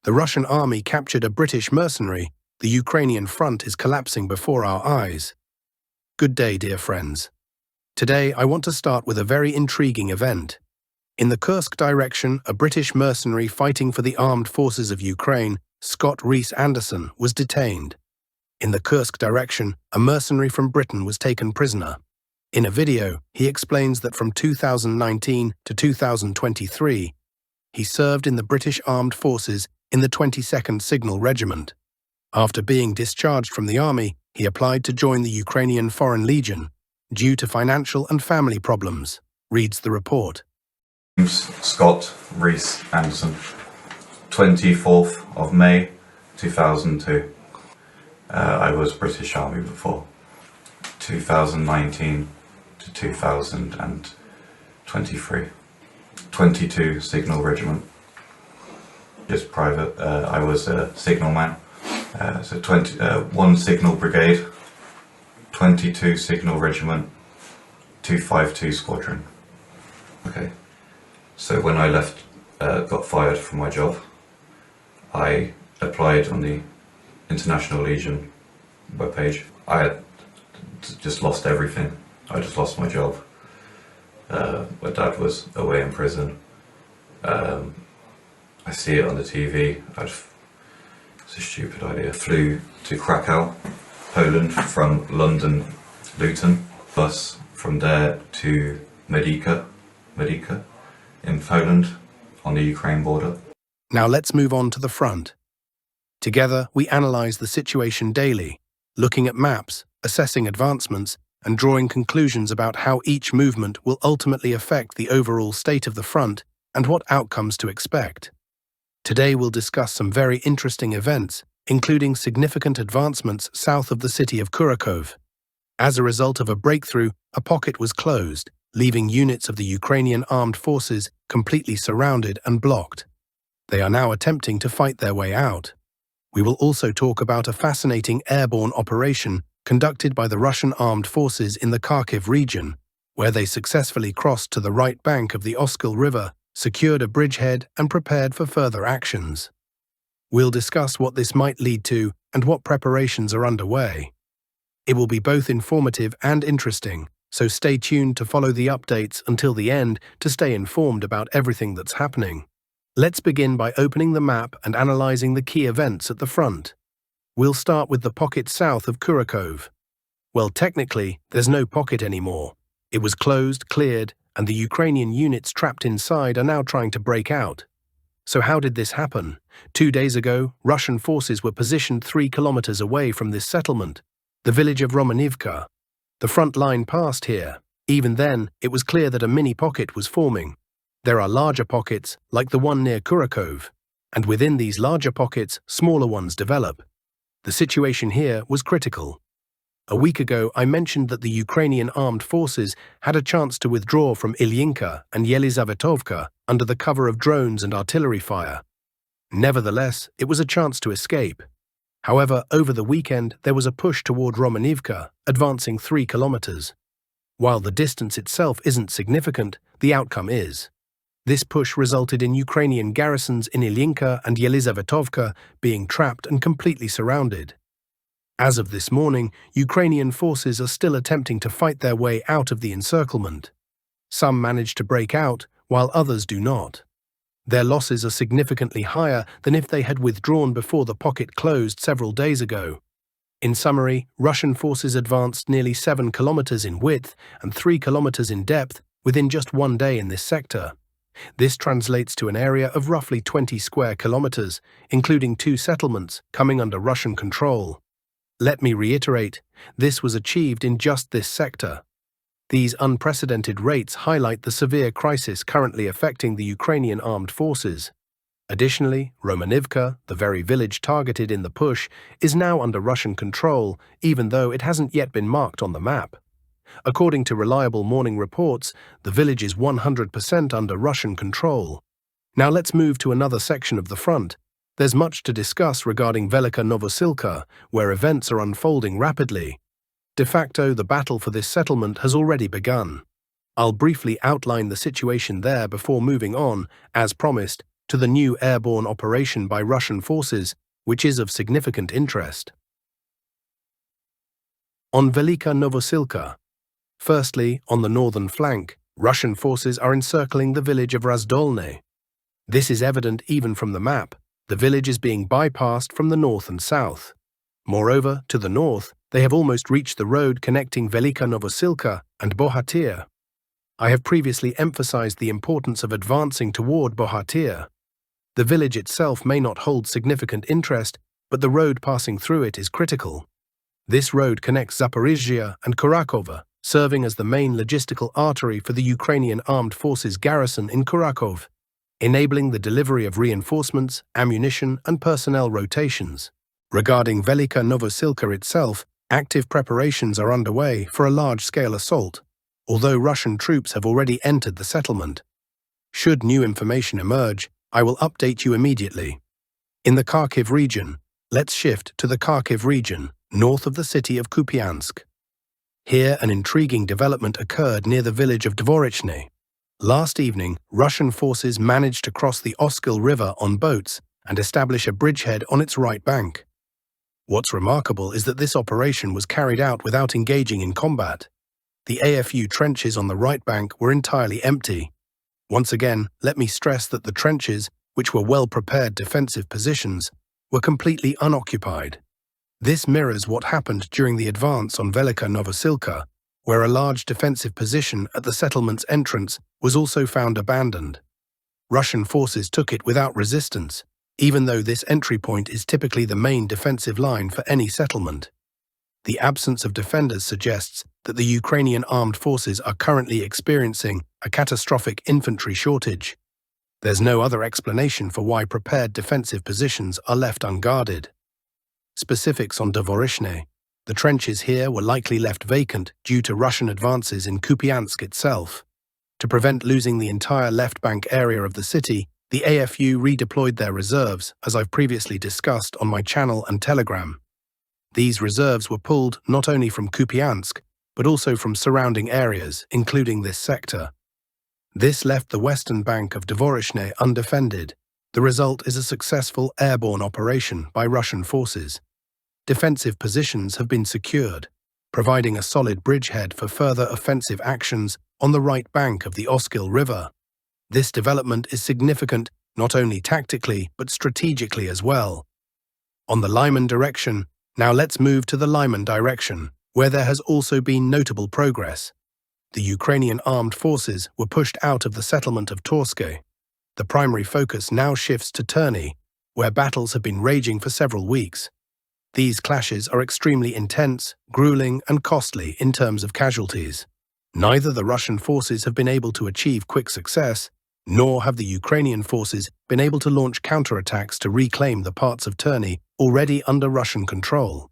The Russian army captured a British mercenary. The Ukrainian front is collapsing before our eyes. Good day, dear friends. Today, I want to start with a very intriguing event. In the Kursk direction, a British mercenary fighting for the armed forces of Ukraine, Scott Rees Anderson, was detained. In the Kursk direction, a mercenary from Britain was taken prisoner. In a video, he explains that from 2019 to 2023, he served in the British Armed Forces in the 22nd Signal Regiment. After being discharged from the army, he applied to join the Ukrainian Foreign Legion due to financial and family problems, reads the report. Scott Rees Anderson, 24th of May 2002. I was British Army before. 2019 to 2023. 22 Signal Regiment. Just private. I was a signalman. So 1 Signal Brigade, 22 Signal Regiment, 252 Squadron. Okay. So when I left, got fired from my job, I applied on the International Legion webpage. I had just lost everything. I just lost my job. My dad was away in prison. I see it on the TV. It's a stupid idea. Flew to Krakow, Poland from London, Luton. Bus from there to Velyka in Poland on the Ukraine border. Now let's move on to the front. Together, we analyze the situation daily, looking at maps, assessing advancements, and drawing conclusions about how each movement will ultimately affect the overall state of the front and what outcomes to expect. Today we'll discuss some very interesting events, including significant advancements south of the city of Kurakhove. As a result of a breakthrough, a pocket was closed, leaving units of the Ukrainian armed forces completely surrounded and blocked. They are now attempting to fight their way out. We will also talk about a fascinating airborne operation conducted by the Russian armed forces in the Kharkiv region, where they successfully crossed to the right bank of the Oskil River, secured a bridgehead, and prepared for further actions. We'll discuss what this might lead to and what preparations are underway. It will be both informative and interesting, so stay tuned to follow the updates until the end to stay informed about everything that's happening. Let's begin by opening the map and analyzing the key events at the front. We'll start with the pocket south of Kurakhove. Well, technically, there's no pocket anymore. It was closed, cleared, and the Ukrainian units trapped inside are now trying to break out. So how did this happen? 2 days ago, Russian forces were positioned 3 kilometers away from this settlement, the village of Romanivka. The front line passed here. Even then, it was clear that a mini-pocket was forming. There are larger pockets, like the one near Kurakhove, and within these larger pockets, smaller ones develop. The situation here was critical. A week ago, I mentioned that the Ukrainian armed forces had a chance to withdraw from Ilyinka and Yelizavetovka under the cover of drones and artillery fire. Nevertheless, it was a chance to escape. However, over the weekend, there was a push toward Romanivka, advancing 3 kilometers. While the distance itself isn't significant, the outcome is. This push resulted in Ukrainian garrisons in Ilyinka and Yelizavetovka being trapped and completely surrounded. As of this morning, Ukrainian forces are still attempting to fight their way out of the encirclement. Some manage to break out, while others do not. Their losses are significantly higher than if they had withdrawn before the pocket closed several days ago. In summary, Russian forces advanced nearly 7 kilometers in width and 3 kilometers in depth within just 1 day in this sector. This translates to an area of roughly 20 square kilometers, including 2 settlements coming under Russian control. Let me reiterate, this was achieved in just this sector. These unprecedented rates highlight the severe crisis currently affecting the Ukrainian armed forces. Additionally, Romanivka, the very village targeted in the push, is now under Russian control, even though it hasn't yet been marked on the map. According to reliable morning reports, the village is 100% under Russian control. Now let's move to another section of the front. There's much to discuss regarding Velyka Novosilka, where events are unfolding rapidly. De facto, the battle for this settlement has already begun. I'll briefly outline the situation there before moving on, as promised, to the new airborne operation by Russian forces, which is of significant interest. On Velyka Novosilka. Firstly, on the northern flank, Russian forces are encircling the village of Razdolne. This is evident even from the map. The village is being bypassed from the north and south. Moreover, to the north, they have almost reached the road connecting Velyka Novosilka and Bohatyr. I have previously emphasized the importance of advancing toward Bohatyr. The village itself may not hold significant interest, but the road passing through it is critical. This road connects Zaporizhzhia and Kurakhove, serving as the main logistical artery for the Ukrainian armed forces garrison in Kurakhove, enabling the delivery of reinforcements, ammunition, and personnel rotations. Regarding Velyka Novosilka itself, active preparations are underway for a large-scale assault, although Russian troops have already entered the settlement. Should new information emerge, I will update you immediately. In the Kharkiv region, let's shift to the Kharkiv region, north of the city of Kupyansk. Here, an intriguing development occurred near the village of Dvorichne. Last evening, Russian forces managed to cross the Oskil River on boats and establish a bridgehead on its right bank. What's remarkable is that this operation was carried out without engaging in combat. The AFU trenches on the right bank were entirely empty. Once again, let me stress that the trenches, which were well-prepared defensive positions, were completely unoccupied. This mirrors what happened during the advance on Velyka Novosilka, where a large defensive position at the settlement's entrance was also found abandoned. Russian forces took it without resistance, even though this entry point is typically the main defensive line for any settlement. The absence of defenders suggests that the Ukrainian armed forces are currently experiencing a catastrophic infantry shortage. There's no other explanation for why prepared defensive positions are left unguarded. Specifics on Dvorichne. The trenches here were likely left vacant due to Russian advances in Kupyansk itself. To prevent losing the entire left bank area of the city, the AFU redeployed their reserves, as I've previously discussed on my channel and Telegram. These reserves were pulled not only from Kupyansk, but also from surrounding areas, including this sector. This left the western bank of Dvorichne undefended. The result is a successful airborne operation by Russian forces. Defensive positions have been secured, providing a solid bridgehead for further offensive actions on the right bank of the Oskil River. This development is significant not only tactically but strategically as well. On the Lyman direction, now let's move to the Lyman direction, where there has also been notable progress. The Ukrainian armed forces were pushed out of the settlement of Torske. The primary focus now shifts to Terny, where battles have been raging for several weeks. These clashes are extremely intense, grueling, and costly in terms of casualties. Neither the Russian forces have been able to achieve quick success, nor have the Ukrainian forces been able to launch counterattacks to reclaim the parts of Terny already under Russian control.